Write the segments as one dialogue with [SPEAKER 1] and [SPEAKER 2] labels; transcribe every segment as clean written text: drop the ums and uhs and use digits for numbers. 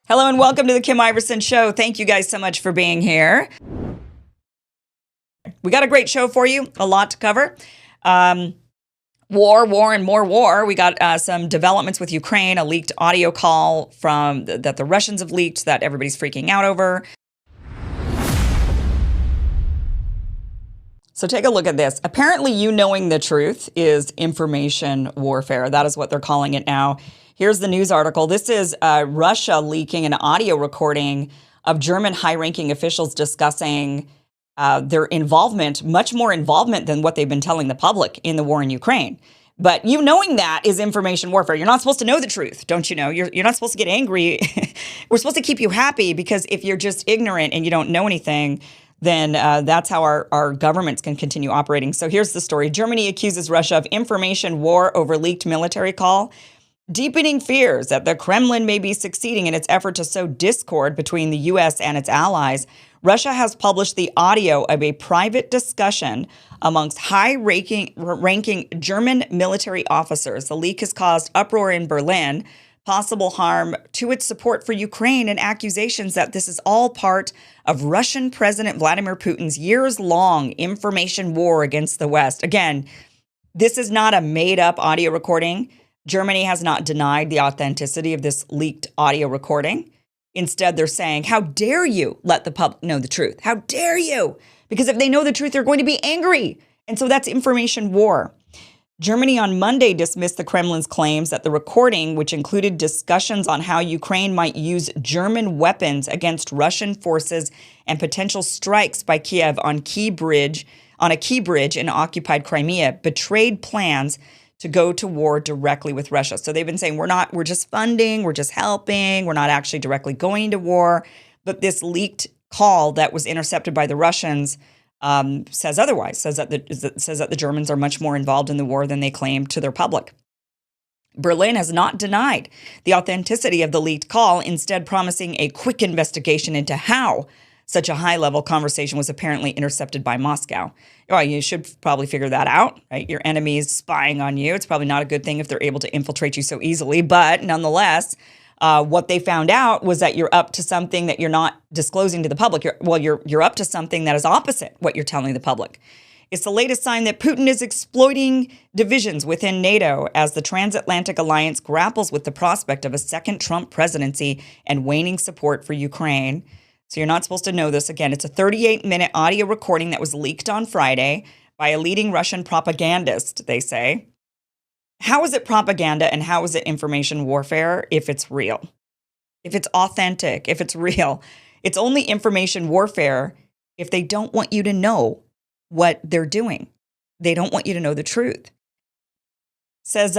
[SPEAKER 1] Hello and welcome to the Kim Iverson Show. Thank you guys so much for being here. We got a great show for you, a lot to cover. War, and more war. We got some developments with Ukraine, a leaked audio call that the Russians have leaked that everybody's freaking out over. So take a look at this. Apparently, you knowing the truth is information warfare. That is what they're calling it now. Here's the news article. This is Russia leaking an audio recording of German high-ranking officials discussing their involvement, much more involvement than what they've been telling the public in the war in Ukraine. But you knowing that is information warfare. You're not supposed to know the truth, don't you know? You're not supposed to get angry. We're supposed to keep you happy, because if you're just ignorant and you don't know anything, then that's how our governments can continue operating. So here's the story. Germany accuses Russia of information war over leaked military call, deepening fears that the Kremlin may be succeeding in its effort to sow discord between the U.S. and its allies. Russia has published the audio of a private discussion amongst high-ranking German military officers. The leak has caused uproar in Berlin, possible harm to its support for Ukraine, and accusations that this is all part of Russian President Vladimir Putin's years-long information war against the West. Again, this is not a made-up audio recording. Germany has not denied the authenticity of this leaked audio recording. Instead, they're saying, how dare you let the public know the truth? How dare you? Because if they know the truth, they're going to be angry. And so that's information war. Germany on Monday dismissed the Kremlin's claims that the recording, which included discussions on how Ukraine might use German weapons against Russian forces and potential strikes by Kiev on a key bridge in occupied Crimea, betrayed plans to go to war directly with Russia. So they've been saying, we're just funding, we're just helping, we're not actually directly going to war. But this leaked call that was intercepted by the Russians says otherwise, says that the Germans are much more involved in the war than they claim to their public. Berlin has not denied the authenticity of the leaked call, instead promising a quick investigation into how such a high-level conversation was apparently intercepted by Moscow. Well, you should probably figure that out, right? Your enemy is spying on you. It's probably not a good thing if they're able to infiltrate you so easily. But nonetheless, what they found out was that you're up to something that you're not disclosing to the public. You're up to something that is opposite what you're telling the public. It's the latest sign that Putin is exploiting divisions within NATO as the transatlantic alliance grapples with the prospect of a second Trump presidency and waning support for Ukraine. So you're not supposed to know this. Again, it's a 38-minute audio recording that was leaked on Friday by a leading Russian propagandist, they say. How is it propaganda and how is it information warfare if it's real? If it's authentic, if it's real? It's only information warfare if they don't want you to know what they're doing. They don't want you to know the truth. Says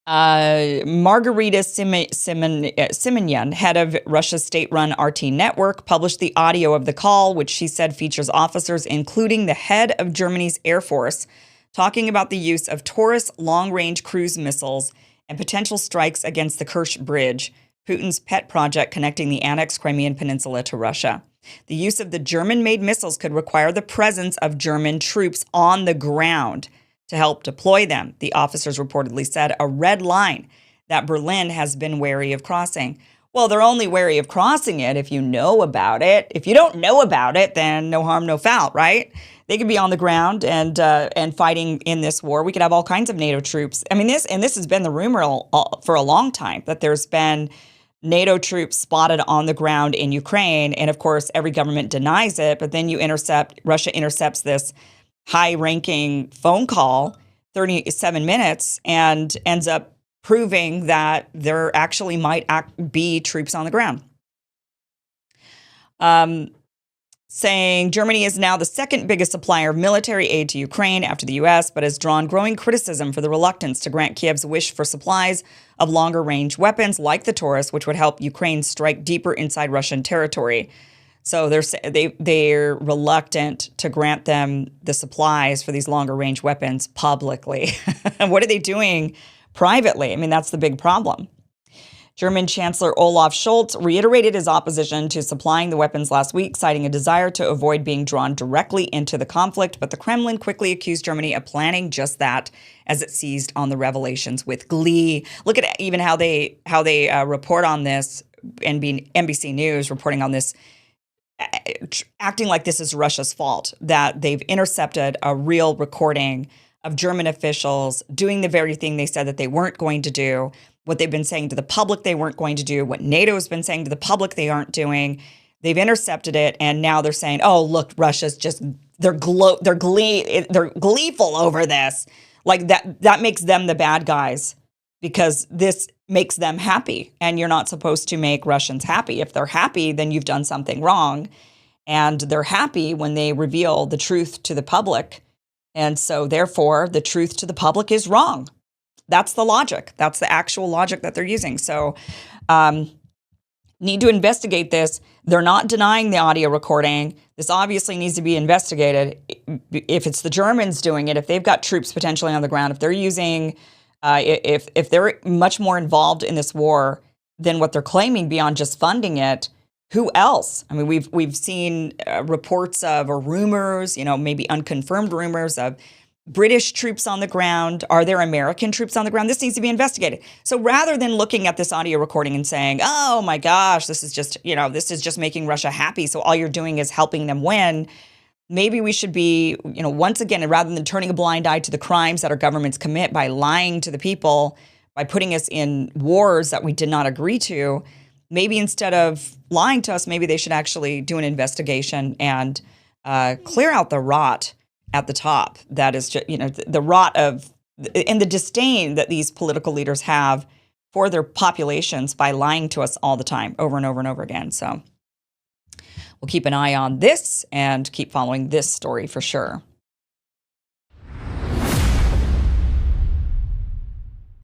[SPEAKER 1] Margarita Simonyan, head of Russia's state-run RT network, published the audio of the call, which she said features officers, including the head of Germany's Air Force, talking about the use of Taurus long-range cruise missiles and potential strikes against the Kerch Bridge, Putin's pet project connecting the annexed Crimean Peninsula to Russia. The use of the German-made missiles could require the presence of German troops on the ground to help deploy them, the officers reportedly said, a red line that Berlin has been wary of crossing. Well, they're only wary of crossing it if you know about it. If you don't know about it, then no harm, no foul, right? They could be on the ground and fighting in this war. We could have all kinds of NATO troops. I mean, this has been the rumor for a long time, that there's been NATO troops spotted on the ground in Ukraine. And of course, every government denies it. But then Russia intercepts this high-ranking phone call, 37 minutes, and ends up proving that there actually might be troops on the ground. Saying Germany is now the second biggest supplier of military aid to Ukraine after the U.S., but has drawn growing criticism for the reluctance to grant Kiev's wish for supplies of longer-range weapons like the Taurus, which would help Ukraine strike deeper inside Russian territory. So they're reluctant to grant them the supplies for these longer range weapons publicly. And what are they doing privately? I mean, that's the big problem. German Chancellor Olaf Scholz reiterated his opposition to supplying the weapons last week, citing a desire to avoid being drawn directly into the conflict. But the Kremlin quickly accused Germany of planning just that, as it seized on the revelations with glee. Look at even how they report on this, and NBC News reporting on this, acting like this is Russia's fault, that they've intercepted a real recording of German officials doing the very thing they said that they weren't going to do, what they've been saying to the public they weren't going to do, what NATO has been saying to the public they aren't doing. They've intercepted it, and now they're saying, "Oh, look, Russia's just they're gleeful over this." Like that makes them the bad guys because this makes them happy, and you're not supposed to make Russians happy. If they're happy, then you've done something wrong, and they're happy when they reveal the truth to the public, and so therefore the truth to the public is wrong. That's the logic. That's the actual logic that they're using. So need to investigate this. They're not denying the audio recording. This obviously needs to be investigated. If it's the Germans doing it, if they've got troops potentially on the ground, if they're using, if they're much more involved in this war than what they're claiming beyond just funding it, who else? I mean, we've seen reports of, or rumors, maybe unconfirmed rumors of British troops on the ground. Are there American troops on the ground? This needs to be investigated. So rather than looking at this audio recording and saying, "Oh my gosh, this is just making Russia happy, so all you're doing is helping them win," maybe we should be, once again, rather than turning a blind eye to the crimes that our governments commit by lying to the people, by putting us in wars that we did not agree to, maybe instead of lying to us, maybe they should actually do an investigation and clear out the rot at the top. That is just, the rot of, and the disdain that these political leaders have for their populations by lying to us all the time, over and over and over again. So we'll keep an eye on this and keep following this story for sure.